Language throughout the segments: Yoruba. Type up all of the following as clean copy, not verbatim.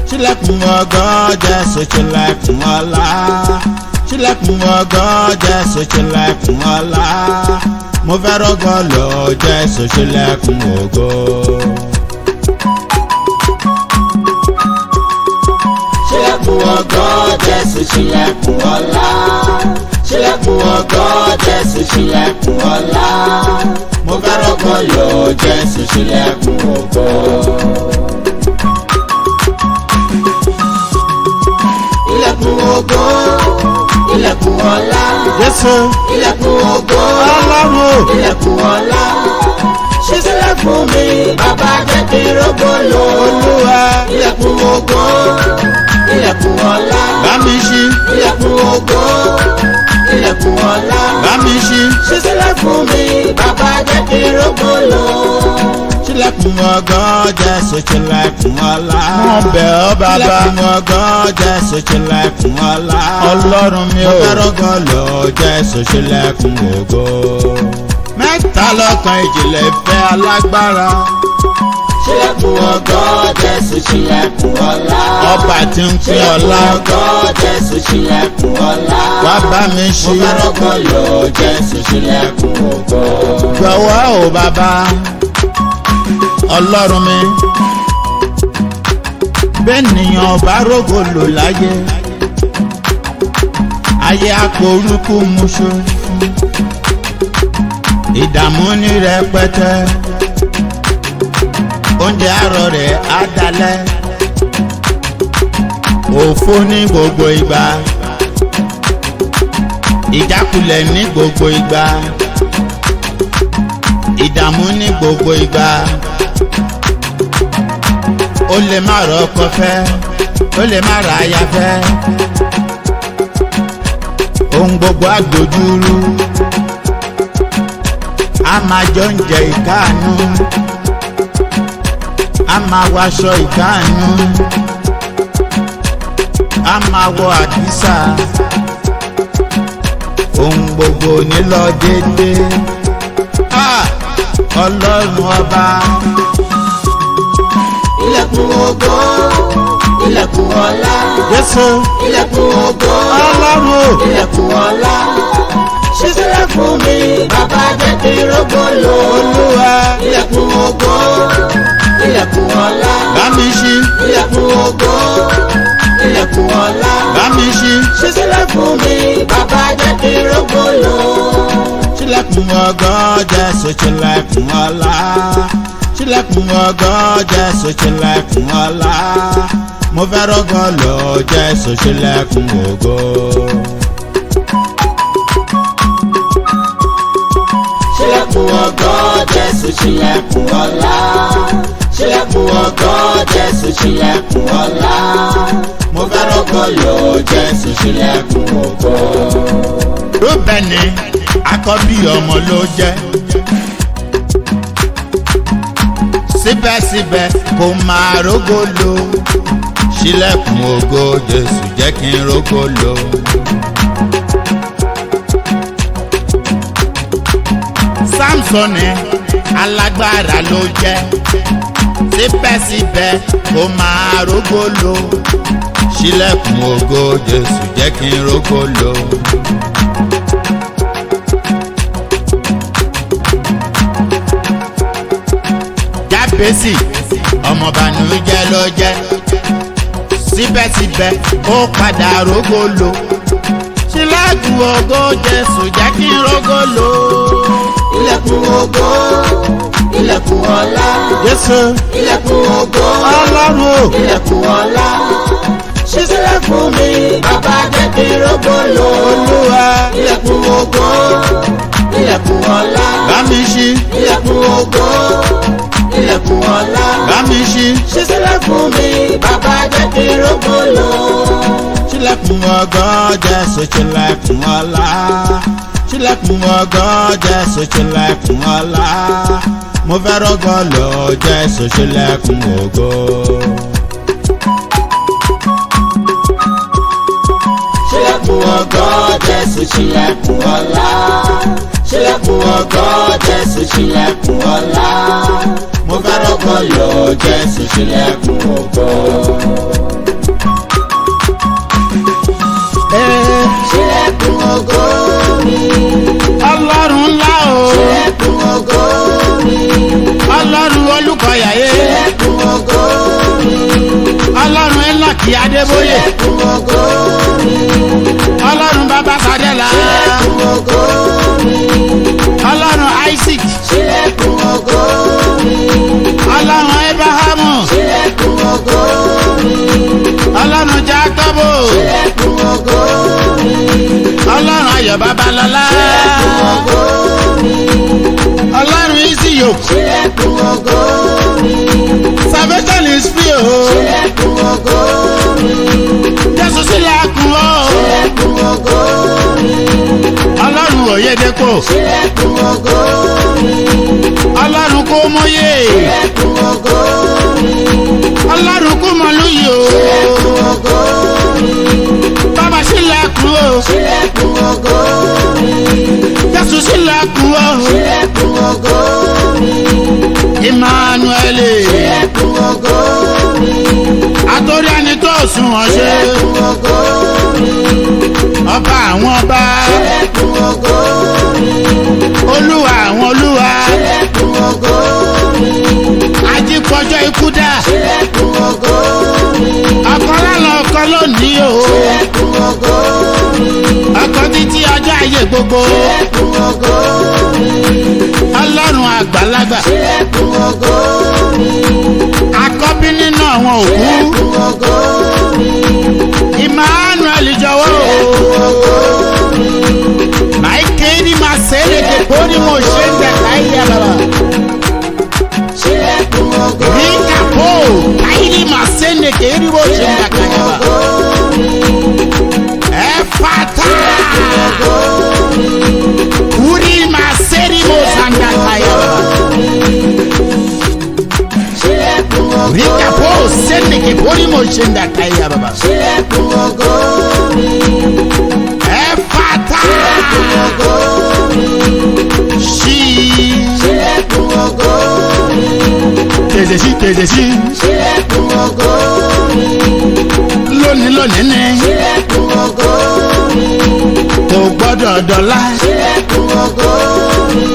ṣilẹkun ògo Jésù ṣilẹkun ọlá. ṣilẹkun ògo Jésù ṣilẹkun ọlá. mo fẹ́ rògo lò Jésù ṣilẹkun ògo. ṣilẹkun ògo Jésù ṣilẹkun ọlá. ṣilẹkun ògo Jésù ṣilẹkun ọlá. mo fẹ́ rògo lò Jésù ṣilẹkun ògo. Ilẹ̀kùn ògo, ilẹ̀kùn ọlá. Jésù. Ilẹ̀kùn ògo, Ọlọ́run. Ilẹ̀kùn ọlá. Ṣí sílẹ̀ fún mi, bàbá jẹ́ kí n rógo lò. Olúwa. Ilẹ̀kùn ògo, ilẹ̀kùn ọlá. Bá mi ṣí. Ilẹ̀kùn ògo, ilẹ̀kùn ọlá. Bá mi ṣí. Ṣí sílẹ̀ fún mi, bàbá jẹ́ kí n rógo lò. ṣilẹkun ògo Jésù ṣilẹkun ọlá. mo bẹ̀ ọ́ bàbá. ṣilẹkun ògo Jésù ṣilẹkun ọlá. Ọlọ́run mi ò. mo fẹ́ rògo lò Jésù ṣilẹkun ògo. mẹ́ta lọ́kan ìjìnlẹ̀ ìfẹ́ alágbára. ṣilẹkun ògo Jésù ṣilẹkun ọlá. ọba tí ń pín ọlá. ṣilẹkun ògo Jésù ṣilẹkun ọlá. wá bá mi ṣí. mo fẹ́ rògo lò Jésù ṣilẹkun ògo. jọ̀wọ́ o bàbá. Ọlọ́run mi, bẹ́ẹ̀nìyàn bá rògo lò láyé, ayé àpòrúkú muṣu, ìdààmú ní rẹpẹtẹ, oúnjẹ àárọ̀ rẹ̀ á dalẹ̀, òfò ní gbogbo ìgbà, ìjákulẹ̀ ní gbogbo ìgbà, ìdààmú ní gbogbo ìgbà. ó lè má rọ́kọ fẹ́, ó lè má ra aya fẹ́, ohun gbogbo àgbòjúrú, a máa jọ ń jẹ ìkáàánú, a máa wọṣọ ìkáàánú, a máa wọ àkísà, ohun gbogbo ní lọ déédéé. Ọlọ́run ọba. Ilẹ̀kùn ògo, ilẹ̀kùn ọlá. Jésù. Ilẹ̀kùn ògo, Ọlọ́run. Ilẹ̀kùn ọlá. Ṣí sílẹ̀ fún mi, bàbá jẹ́ kí n rógo lò. Olúwa. Ilẹ̀kùn ògo, ilẹ̀kùn ọlá. Bá mi ṣí. Ilẹ̀kùn ògo, ilẹ̀kùn ọlá. Bá mi ṣí. Ṣí sílẹ̀ fún mi, bàbá jẹ́ kí n rógo lò. ṣilẹkun ògo Jésù ṣilẹkun ọlá. ṣilẹkun ògo Jésù ṣilẹkun ọlá. mo fẹ́ rògo lò Jésù ṣilẹkun ògo. ṣilẹkun ògo Jésù ṣilẹkun ọlá. ṣilẹkun ògo Jésù ṣilẹkun ọlá. mo fẹ́ rògo lò Jésù ṣilẹkun ògo. Rúbẹ́nì àkọ́bí ọmọ ló jẹ́, síbẹ̀síbẹ̀ kò máa rógo lò. ṣílẹ̀kùn ògo Jésù jẹ́ kí n rógo lò. Sámsónì alágbára ló jẹ́, síbẹ̀síbẹ̀ kò máa rógo lò. ṣílẹ̀kùn ògo Jésù jẹ́ kí n rógo lò. Jábésì ọmọ bànújẹ́ ló jẹ́, síbẹ̀síbẹ̀ ó padà rógo lò. ṣílẹ̀kùn ògo Jésù jẹ́ kí n rógo lò. ilẹ̀kùn ògo, ilẹ̀kùn ọlá. Jésù. ilẹ̀kùn ògo, Ọlọ́run. ilẹ̀kùn ọlá. ṣí sílẹ̀ fún mi, bàbá jẹ́ kí n rógo lò. Olúwa. ilẹ̀kùn ògo, ilẹ̀kùn ọlá. Bá mi ṣí. ilẹ̀kùn ògo, ilẹ̀kùn ọlá. Bá mi ṣí. Ṣí sílẹ̀ fún mi, bàbá jẹ́ kí n rógo lò. ṣílẹ̀kùn ògo Jésù ṣílẹ̀kùn ọlá. ṣílẹ̀kùn ògo Jésù ṣílẹ̀kùn ọlá. mo fẹ́ rógo lò Jésù ṣílẹ̀kùn ògo. Jésù ṣílẹ̀kùn ọlá. Ṣílẹ̀kùn ògo, Jésù ṣílẹ̀kùn ọlá. Mo fẹ́ rọ́gbọ́ lọ, Jésù ṣílẹ̀kùn ògo. Ṣílẹ̀kùn ògo mi. Ọlọ́run ńlá o. Ṣílẹ̀kùn ògo mi. Ọlọ́run Olúkọ̀yàyé. Ṣílẹ̀kùn ògo mi. Ọlọ́run Ẹ́nọ́kì Adébóyè. Ṣílẹ̀kùn ògo mi. Ọlọ́run Bàbá Sadẹ́là. Ṣílẹ̀kùn ògo mi. Ọlọ́run Isaac. Ṣílẹ̀kùn ògo mi. Ọlọ́run Abrahamu. Ṣílẹ̀kùn ògo mi. Ọlọ́run Jákọ́bù. Ṣílẹ̀kùn ògo mi. Ọlọ́run Ayọ̀ Babalọ́lá. Ṣílẹ̀kùn ògo mi. Ọlọ́run Isiyo. Ṣílẹ̀kùn ògo mi. Salvation is free o. Ṣílẹ̀kùn ògo mi. Jésù ṣílẹ̀kùn o. Ṣílẹ̀kùn ògo mi. Ọlọ́run Oyèdépò. Ṣílẹ̀kùn ògo mi. Ọlọ́run Kómóyè. Ṣílẹ̀kùn ògo mi. Ọlọ́run Kúmọ̀lúyì o. Ṣílẹ̀kùn ògo mi. Bàbá ṣílẹ̀kùn o. Ṣílẹ̀kùn ògo mi. Jésù ṣílẹ̀kùn o. Ṣílẹ̀kùn ògo mi. Emmanuel. Ṣílẹ̀kùn ògo mi. Àtòrí ẹni tó sùn ọ̀ṣẹ́. Ṣílẹ̀kùn ògo mi. Ọba àwọn ọba. Ṣílẹ̀kùn ògo mi. Olúwa àwọn olúwa. Ṣílẹ̀kùn ògo mi. Ajípọ̀jọ́ ikú dà. Ṣílẹ̀kùn ògo mi. Ọkọ lánà ọkọ lónìí o. Ṣílẹ̀kùn ògo mi. Ọkọ títí ọjọ́ ayé gbogbo. Ṣílẹ̀kùn ògo mi. Ọlọ́run àgbàlagbà. Ṣílẹ̀kùn ògo mi. Àkọ́bí nínú àwọn òkú. Ṣílẹ̀kùn ògo mi. Emmanuel jọ̀wọ́ o. Ògo mi. Máìkéèdì máa ṣeré kèpó ni mo ṣe ń dẹ̀ka ìyá bàbá. Ṣílẹ̀kùn ògo mi. Ríkà pò káyìlì máa ṣe ń dẹ̀ka èrí mo ṣe ń dẹ̀ka ìyá bàbá. Ògo mi. Ẹ fata. Ògo mi. Kúrì máa ṣeré mo ṣe ń dẹ̀ka ìyá bàbá. Ṣílẹ̀kùn ògo Ríkà pò ṣe ń dẹ̀ka èpó ni mo ṣe ń dẹ̀ka ìyá bàbá. Ṣílẹ̀kùn ògo mi. Ẹ fata. Ògo mi. Ṣí. Ṣílẹ̀kùn ògo mi. Tèzèsí tèzèsí. Ṣílẹ̀kùn ògo mi. Lónìí lónìí ni. Ṣílẹ̀kùn ògo mi. Kò gbọ́dọ̀ dọ̀la. Ṣílẹ̀kùn ògo mi.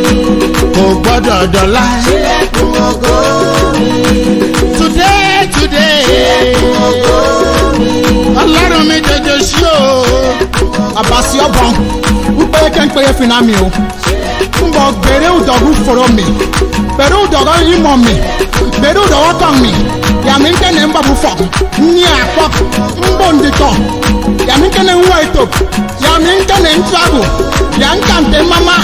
Kò gbọ́dọ̀ dọ̀la. Ṣílẹ̀kùn ògo mi. Today. Ògo mi. Ọlọ́run mi jọjọ sí o. Abasi ọbọn wípé kẹ́ńpẹ́yẹ fina mi o nbọ gbèrè udọ̀gù foro mi gbèrè udọ̀gù ìmọ̀ mi gbèrè udọ̀gù tọ̀ mi yàmi nkẹ́ni nbọ̀bù fọ̀ ní àpọ̀ nbọ ndìtọ̀ yàmi nkẹ́ni nwó ètò yàmi nkẹ́ni ntrago yà nkàntẹ́ mama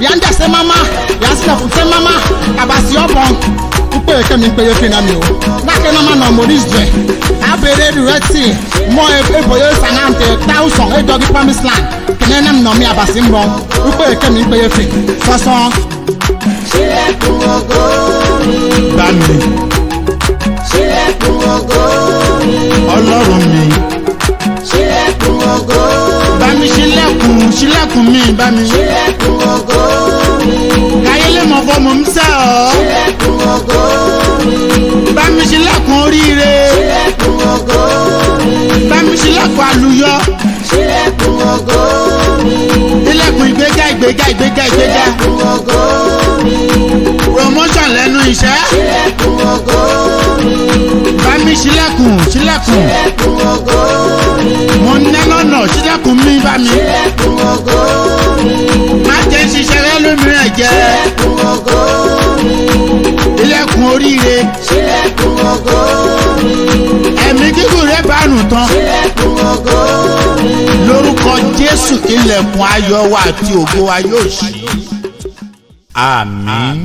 yà ndẹ̀sẹ̀ mama yà sinafùsẹ̀ mama abasi ọbọn wípé kẹ́ńpẹ́yẹ fina mi o n'akẹ́ nama nọ Maurice dre abèrè rẹ́tì mọ eboye sanante tauson edogi promise land kẹ́nẹ́ nam nọ mi abasi mbọ wípé kẹ́ńpẹ́yẹ fi sọ́sọ́. Ṣílẹ̀kùn ògo mi. Bá mi. Ṣílẹ̀kùn ògo mi. Ọlọ́run mi. Ṣílẹ̀kùn ògo mi. Bá mi ṣílẹ̀kùn mi bá mi. Ṣílẹ̀kùn ògo mi. Káyé lè mọ̀ fọ́ mọ̀ ń sẹ́ ọ́. Ṣílẹ̀kùn ògo mi. Bá mi ṣílẹ̀kùn oríire. Ṣílẹ̀kùn ògo mi. Bá mi ṣílẹ̀kùn àlùyọ. Ṣílẹ̀kùn ògo mi. Ilẹ̀kùn ìgbéga. Ṣílẹ̀kùn ògo mi. Promotion lẹ́nu iṣẹ́. Ṣílẹ̀kùn ògo mi. Bá mi ṣílẹ̀kùn. Ṣílẹ̀kùn ògo mi. Mo ná lọ́nà ṣílẹ̀kùn mi bá mi. Ṣílẹ̀kùn ògo mi. Má jẹ́ ṣiṣẹ́ rẹ lómìíràn jẹ́. Ṣílẹ̀kùn ògo mi. Ilẹ̀kùn oríire. Ṣílẹ̀kùn ògo mi. Ẹ̀mí gígùn rẹ̀ bá nù tán. Ṣílẹ̀kùn ògo mi. Lórúkọ Jésù ilẹ̀kùn ayọ̀ wa àti ògo wa yóò ṣí. Àmín.